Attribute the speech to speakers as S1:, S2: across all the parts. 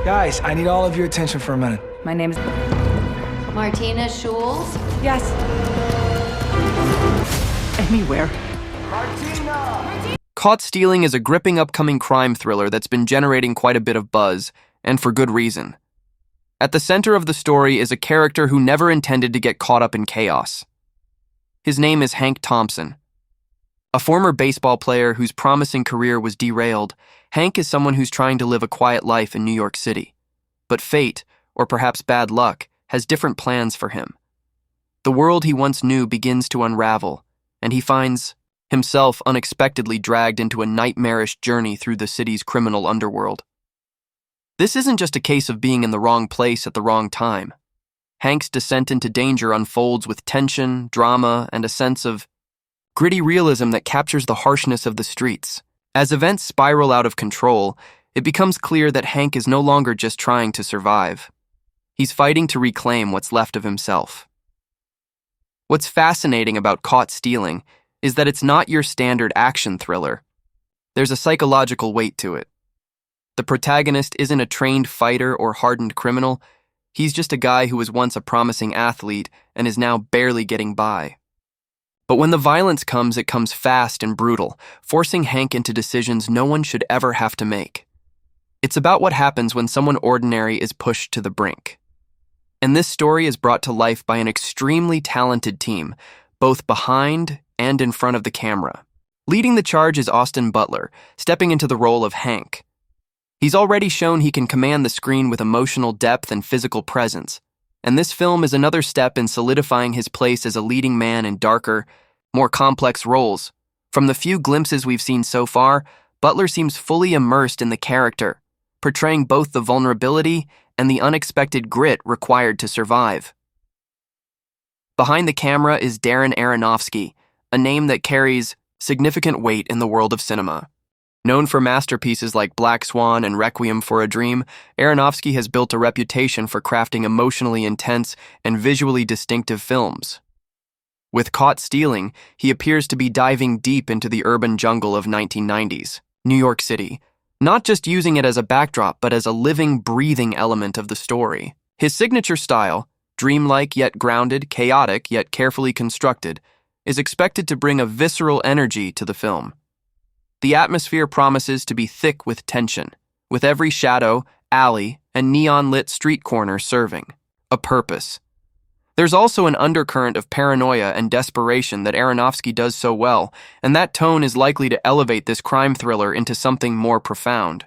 S1: Guys, I need all of your attention for a minute.
S2: My name is
S3: Martina Schulz?
S2: Yes. Anywhere.
S4: Caught Stealing is a gripping upcoming crime thriller that's been generating quite a bit of buzz, and for good reason. At the center of the story is a character who never intended to get caught up in chaos. His name is Hank Thompson. A former baseball player whose promising career was derailed, Hank is someone who's trying to live a quiet life in New York City. But fate, or perhaps bad luck, has different plans for him. The world he once knew begins to unravel, and he finds himself unexpectedly dragged into a nightmarish journey through the city's criminal underworld. This isn't just a case of being in the wrong place at the wrong time. Hank's descent into danger unfolds with tension, drama, and a sense of gritty realism that captures the harshness of the streets. As events spiral out of control, it becomes clear that Hank is no longer just trying to survive. He's fighting to reclaim what's left of himself. What's fascinating about Caught Stealing is that it's not your standard action thriller. There's a psychological weight to it. The protagonist isn't a trained fighter or hardened criminal. He's just a guy who was once a promising athlete and is now barely getting by. But when the violence comes, it comes fast and brutal, forcing Hank into decisions no one should ever have to make. It's about what happens when someone ordinary is pushed to the brink. And this story is brought to life by an extremely talented team, both behind and in front of the camera. Leading the charge is Austin Butler, stepping into the role of Hank. He's already shown he can command the screen with emotional depth and physical presence, and this film is another step in solidifying his place as a leading man in darker, more complex roles. From the few glimpses we've seen so far, Butler seems fully immersed in the character, portraying both the vulnerability and the unexpected grit required to survive. Behind the camera is Darren Aronofsky, a name that carries significant weight in the world of cinema. Known for masterpieces like Black Swan and Requiem for a Dream, Aronofsky has built a reputation for crafting emotionally intense and visually distinctive films. With Caught Stealing, he appears to be diving deep into the urban jungle of 1990s, New York City, not just using it as a backdrop, but as a living, breathing element of the story. His signature style, dreamlike yet grounded, chaotic yet carefully constructed, is expected to bring a visceral energy to the film. The atmosphere promises to be thick with tension, with every shadow, alley, and neon-lit street corner serving a purpose. There's also an undercurrent of paranoia and desperation that Aronofsky does so well, and that tone is likely to elevate this crime thriller into something more profound.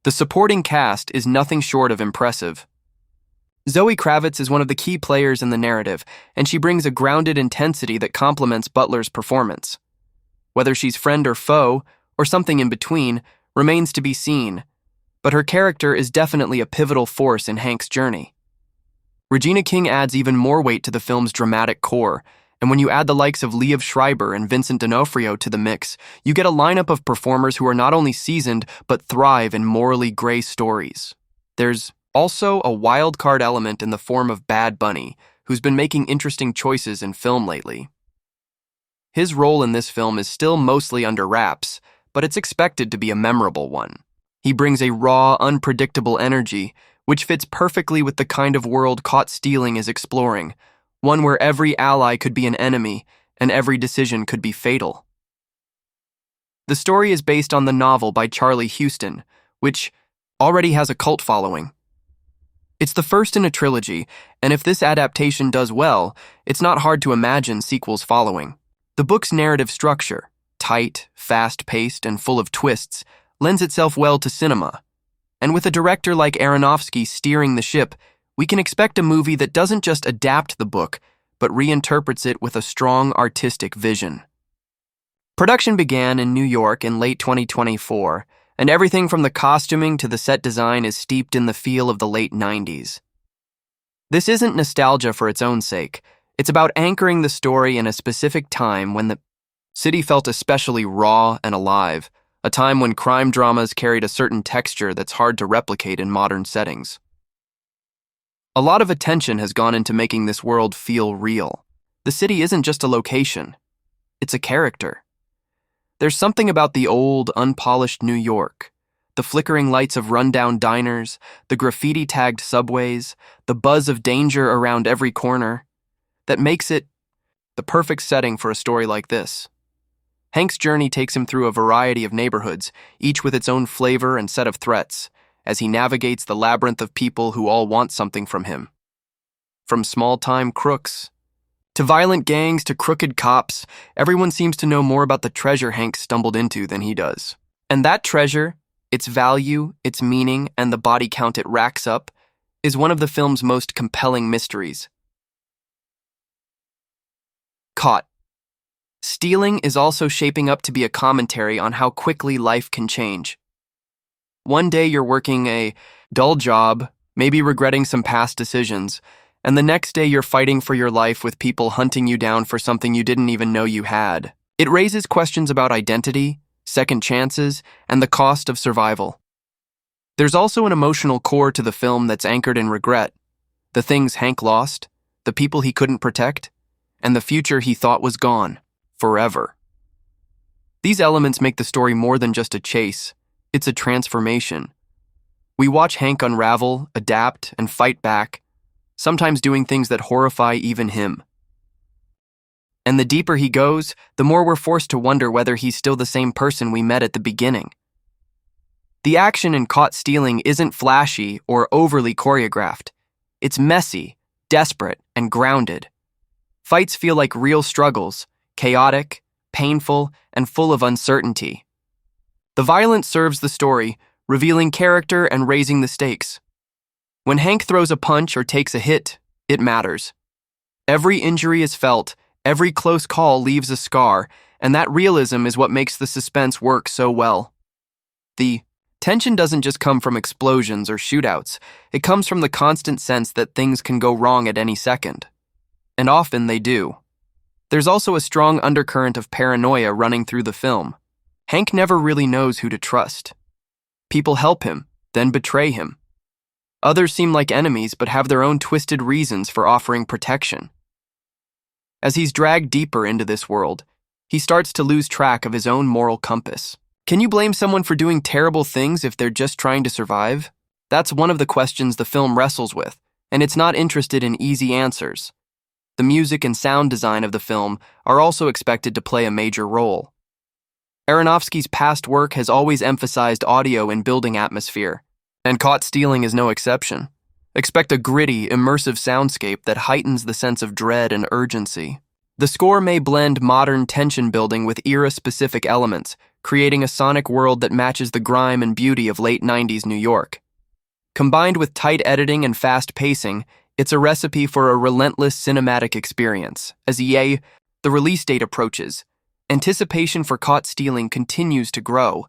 S4: The supporting cast is nothing short of impressive. Zoë Kravitz is one of the key players in the narrative, and she brings a grounded intensity that complements Butler's performance. Whether she's friend or foe, or something in between, remains to be seen, but her character is definitely a pivotal force in Hank's journey. Regina King adds even more weight to the film's dramatic core, and when you add the likes of Liev Schreiber and Vincent D'Onofrio to the mix, you get a lineup of performers who are not only seasoned, but thrive in morally gray stories. There's also a wild card element in the form of Bad Bunny, who's been making interesting choices in film lately. His role in this film is still mostly under wraps, but it's expected to be a memorable one. He brings a raw, unpredictable energy, which fits perfectly with the kind of world Caught Stealing is exploring, one where every ally could be an enemy and every decision could be fatal. The story is based on the novel by Charlie Huston, which already has a cult following. It's the first in a trilogy, and if this adaptation does well, it's not hard to imagine sequels following. The book's narrative structure, tight, fast-paced, and full of twists, lends itself well to cinema. And with a director like Aronofsky steering the ship, we can expect a movie that doesn't just adapt the book, but reinterprets it with a strong artistic vision. Production began in New York in late 2024, and everything from the costuming to the set design is steeped in the feel of the late 90s. This isn't nostalgia for its own sake. It's about anchoring the story in a specific time when the city felt especially raw and alive, a time when crime dramas carried a certain texture that's hard to replicate in modern settings. A lot of attention has gone into making this world feel real. The city isn't just a location. It's a character. There's something about the old, unpolished New York, The flickering lights of rundown diners, the graffiti-tagged subways, the buzz of danger around every corner, that makes it the perfect setting for a story like this. Hank's journey takes him through a variety of neighborhoods, each with its own flavor and set of threats, as he navigates the labyrinth of people who all want something from him. From small-time crooks to violent gangs to crooked cops, everyone seems to know more about the treasure Hank stumbled into than he does. And that treasure, its value, its meaning, and the body count it racks up, is one of the film's most compelling mysteries. Caught. Stealing is also shaping up to be a commentary on how quickly life can change. One day you're working a dull job, maybe regretting some past decisions, and the next day you're fighting for your life with people hunting you down for something you didn't even know you had. It raises questions about identity, second chances, and the cost of survival. There's also an emotional core to the film that's anchored in regret, the things Hank lost, the people he couldn't protect, and the future he thought was gone, forever. These elements make the story more than just a chase, it's a transformation. We watch Hank unravel, adapt, and fight back, sometimes doing things that horrify even him. And the deeper he goes, the more we're forced to wonder whether he's still the same person we met at the beginning. The action in Caught Stealing isn't flashy or overly choreographed. It's messy, desperate, and grounded. Fights feel like real struggles, chaotic, painful, and full of uncertainty. The violence serves the story, revealing character and raising the stakes. When Hank throws a punch or takes a hit, it matters. Every injury is felt, every close call leaves a scar, and that realism is what makes the suspense work so well. The tension doesn't just come from explosions or shootouts, it comes from the constant sense that things can go wrong at any second. And often they do. There's also a strong undercurrent of paranoia running through the film. Hank never really knows who to trust. People help him, then betray him. Others seem like enemies but have their own twisted reasons for offering protection. As he's dragged deeper into this world, he starts to lose track of his own moral compass. Can you blame someone for doing terrible things if they're just trying to survive? That's one of the questions the film wrestles with, and it's not interested in easy answers. The music and sound design of the film are also expected to play a major role. Aronofsky's past work has always emphasized audio in building atmosphere, and Caught Stealing is no exception. Expect a gritty, immersive soundscape that heightens the sense of dread and urgency. The score may blend modern tension building with era-specific elements, creating a sonic world that matches the grime and beauty of late 90s New York. Combined with tight editing and fast pacing, it's a recipe for a relentless cinematic experience. As the release date approaches, anticipation for Caught Stealing continues to grow.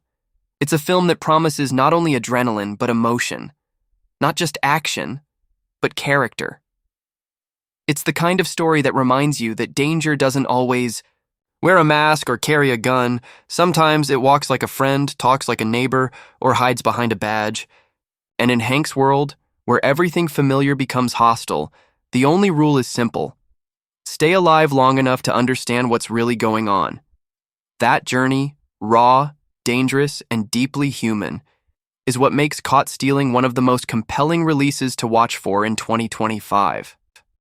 S4: It's a film that promises not only adrenaline but emotion. Not just action, but character. It's the kind of story that reminds you that danger doesn't always wear a mask or carry a gun. Sometimes it walks like a friend, talks like a neighbor, or hides behind a badge. And in Hank's world, where everything familiar becomes hostile, the only rule is simple. Stay alive long enough to understand what's really going on. That journey, raw, dangerous, and deeply human, is what makes Caught Stealing one of the most compelling releases to watch for in 2025.